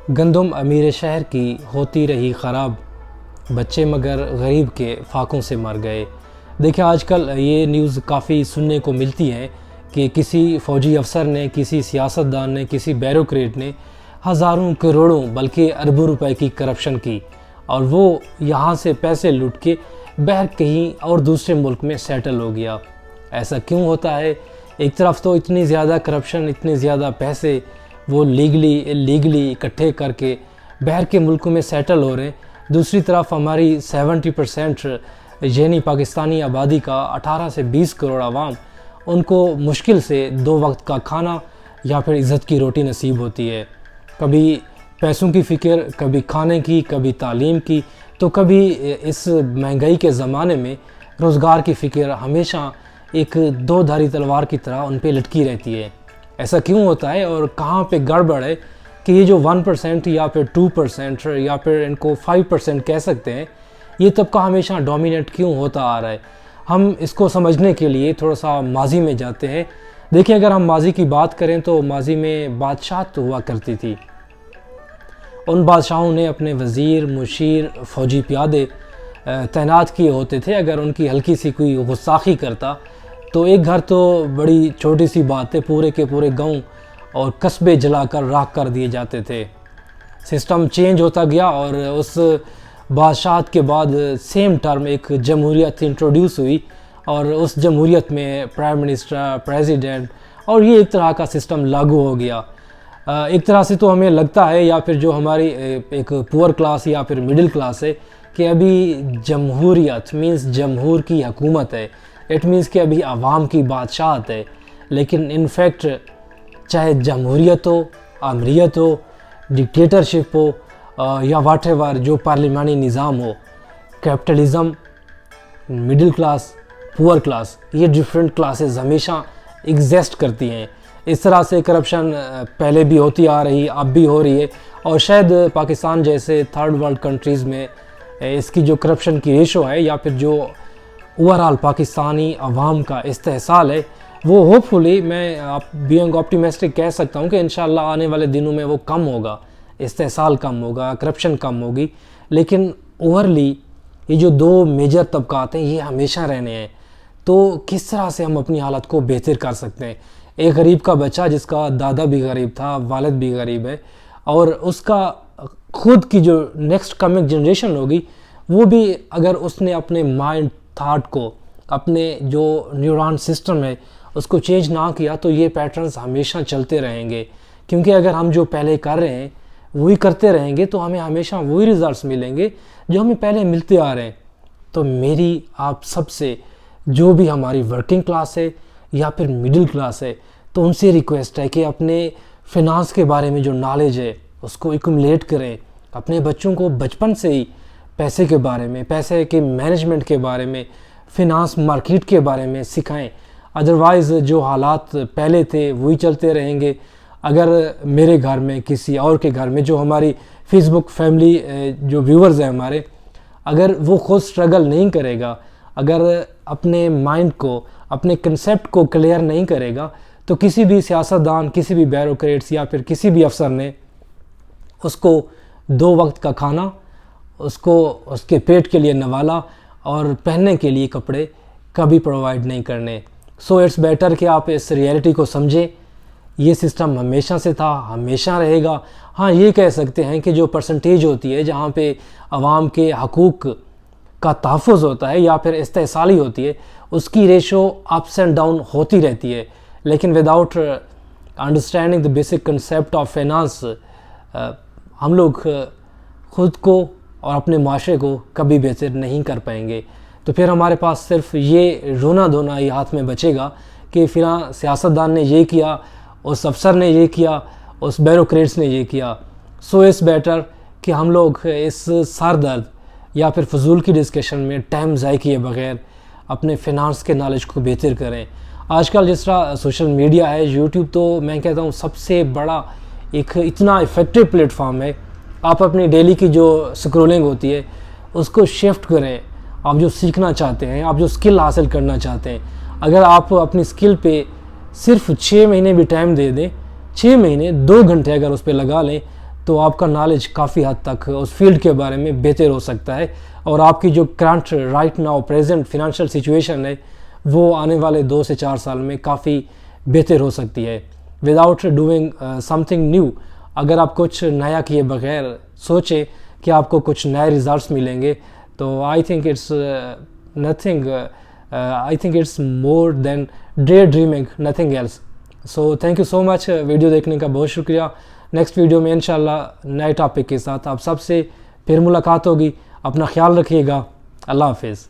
گندم امیر شہر کی ہوتی رہی خراب، بچے مگر غریب کے فاقوں سے مر گئے۔ دیکھیں آج کل یہ نیوز کافی سننے کو ملتی ہے کہ کسی فوجی افسر نے، کسی سیاستدان نے، کسی بیوروکریٹ نے ہزاروں کروڑوں بلکہ اربوں روپے کی کرپشن کی اور وہ یہاں سے پیسے لوٹ کے باہر کہیں اور دوسرے ملک میں سیٹل ہو گیا۔ ایسا کیوں ہوتا ہے؟ ایک طرف تو اتنی زیادہ کرپشن، اتنے زیادہ پیسے وہ لیگلی اکٹھے کر کے باہر کے ملکوں میں سیٹل ہو رہے ہیں، دوسری طرف ہماری 70% یعنی پاکستانی آبادی کا 18 سے 20 کروڑ عوام، ان کو مشکل سے 2 وقت کا کھانا یا پھر عزت کی روٹی نصیب ہوتی ہے۔ کبھی پیسوں کی فکر، کبھی کھانے کی، کبھی تعلیم کی، تو کبھی اس مہنگائی کے زمانے میں روزگار کی فکر ہمیشہ ایک دو دھاری تلوار کی طرح ان پہ لٹکی رہتی ہے۔ ایسا کیوں ہوتا ہے اور کہاں پہ گڑبڑ ہے کہ یہ جو 1% یا پھر 2% یا پھر ان کو 5% کہہ سکتے ہیں، یہ طبقہ ہمیشہ ڈومینیٹ کیوں ہوتا آ رہا ہے؟ ہم اس کو سمجھنے کے لیے تھوڑا سا ماضی میں جاتے ہیں۔ دیکھیں اگر ہم ماضی کی بات کریں تو ماضی میں بادشاہت ہوا کرتی تھی۔ ان بادشاہوں نے اپنے وزیر، مشیر، فوجی پیادے تعینات کیے ہوتے تھے۔ اگر ان کی ہلکی سی کوئی غستاخی کرتا تو ایک گھر تو بڑی چھوٹی سی بات ہے، پورے کے پورے گاؤں اور قصبے جلا کر راکھ کر دیے جاتے تھے۔ سسٹم چینج ہوتا گیا اور اس بادشاہت کے بعد سیم ٹرم ایک جمہوریت انٹروڈیوس ہوئی اور اس جمہوریت میں پرائم منسٹر، پریزیڈنٹ اور یہ ایک طرح کا سسٹم لاگو ہو گیا۔ ایک طرح سے تو ہمیں لگتا ہے، یا پھر جو ہماری ایک پور کلاس یا پھر مڈل کلاس ہے، کہ ابھی جمہوریت مینس جمہور کی حکومت ہے، اٹ مینس کہ ابھی عوام کی بادشاہت ہے۔ لیکن ان فیکٹ چاہے جمہوریت ہو، آمریت ہو، ڈکٹیٹرشپ ہو یا واٹ ایور جو پارلیمانی نظام ہو، کیپٹلزم، مڈل کلاس، پور کلاس، یہ ڈیفرنٹ کلاسز ہمیشہ ایگزسٹ کرتی ہیں۔ اس طرح سے کرپشن پہلے بھی ہوتی آ رہی، اب بھی ہو رہی ہے، اور شاید پاکستان جیسے تھرڈ ورلڈ کنٹریز میں اس کی جو کرپشن کی ریشو ہے یا پھر جو اوورآل پاکستانی عوام کا استحصال ہے، وہ ہوپ فلی میں بینگ آپٹیمسٹک کہہ سکتا ہوں کہ انشاءاللہ آنے والے دنوں میں وہ کم ہوگا، استحصال کم ہوگا، کرپشن کم ہوگی۔ لیکن اوورلی یہ جو 2 میجر طبقات ہیں یہ ہمیشہ رہنے ہیں۔ تو کس طرح سے ہم اپنی حالت کو بہتر کر سکتے ہیں؟ ایک غریب کا بچہ جس کا دادا بھی غریب تھا، والد بھی غریب ہے، اور اس کا خود کی جو نیکسٹ کمنگ جنریشن ہوگی، وہ بھی اگر اس نے اپنے مائنڈ تھاٹ کو، اپنے جو نیورون سسٹم ہے اس کو چینج نہ کیا تو یہ پیٹرنز ہمیشہ چلتے رہیں گے۔ کیونکہ اگر ہم جو پہلے کر رہے ہیں وہی کرتے رہیں گے تو ہمیں ہمیشہ وہی ریزلٹس ملیں گے جو ہمیں پہلے ملتے آ رہے ہیں۔ تو میری آپ سب سے، جو بھی ہماری ورکنگ کلاس ہے یا پھر مڈل کلاس ہے، تو ان سے ریکویسٹ ہے کہ اپنے فنانس کے بارے میں جو نالج ہے اس کو ایکومولیٹ کریں، اپنے بچوں کو بچپن سے ہی پیسے کے بارے میں، پیسے کے مینجمنٹ کے بارے میں، فنانس مارکیٹ کے بارے میں سکھائیں۔ ادروائز جو حالات پہلے تھے وہی چلتے رہیں گے۔ اگر میرے گھر میں، کسی اور کے گھر میں، جو ہماری فیس بک فیملی جو ویورز ہیں ہمارے، اگر وہ خود سٹرگل نہیں کرے گا، اگر اپنے مائنڈ کو، اپنے کنسیپٹ کو کلیئر نہیں کرے گا، تو کسی بھی سیاستدان، کسی بھی بیوروکریٹس یا پھر کسی بھی افسر نے اس کو 2 وقت کا کھانا، اس کو اس کے پیٹ کے لیے نوالا اور پہننے کے لیے کپڑے کبھی پرووائڈ نہیں کرنے۔ سو اٹس بیٹر کہ آپ اس ریئلٹی کو سمجھیں۔ یہ سسٹم ہمیشہ سے تھا، ہمیشہ رہے گا۔ ہاں یہ کہہ سکتے ہیں کہ جو پرسنٹیج ہوتی ہے جہاں پہ عوام کے حقوق کا تحفظ ہوتا ہے یا پھر استحصالی ہوتی ہے، اس کی ریشو اپس اینڈ ڈاؤن ہوتی رہتی ہے، لیکن without understanding the basic concept of finance ہم لوگ خود کو اور اپنے معاشرے کو کبھی بہتر نہیں کر پائیں گے۔ تو پھر ہمارے پاس صرف یہ رونا دھونا ہی ہاتھ میں بچے گا کہ فلاں سیاستدان نے یہ کیا، اس افسر نے یہ کیا، اس بیوروکریٹس نے یہ کیا۔ سو اٹس بیٹر کہ ہم لوگ اس سر درد یا پھر فضول کی ڈسکشن میں ٹائم ضائع کیے بغیر اپنے فنانس کے نالج کو بہتر کریں۔ آج کل جس طرح سوشل میڈیا ہے، یوٹیوب تو میں کہتا ہوں سب سے بڑا ایک اتنا افیکٹو پلیٹ فارم ہے۔ آپ اپنی ڈیلی کی جو سکرولنگ ہوتی ہے اس کو شفٹ کریں۔ آپ جو سیکھنا چاہتے ہیں، آپ جو سکل حاصل کرنا چاہتے ہیں، اگر آپ اپنی سکل پہ صرف 6 مہینے بھی ٹائم دے دیں، 6 مہینے 2 گھنٹے اگر اس پہ لگا لیں، تو آپ کا نالج کافی حد تک اس فیلڈ کے بارے میں بہتر ہو سکتا ہے، اور آپ کی جو current right now present financial situation ہے وہ آنے والے 2 سے 4 سال میں کافی بہتر ہو سکتی ہے without doing some thing new. اگر آپ کچھ نیا کیے بغیر سوچیں کہ آپ کو کچھ نئے ریزلٹس ملیں گے، تو I think it's nothing, I think it's more than daydreaming, nothing else. So thank you so much, video دیکھنے کا بہت شکریہ. نیکسٹ ویڈیو میں انشاءاللہ نئے ٹاپک کے ساتھ آپ سب سے پھر ملاقات ہوگی. اپنا خیال رکھیے گا. اللہ حافظ.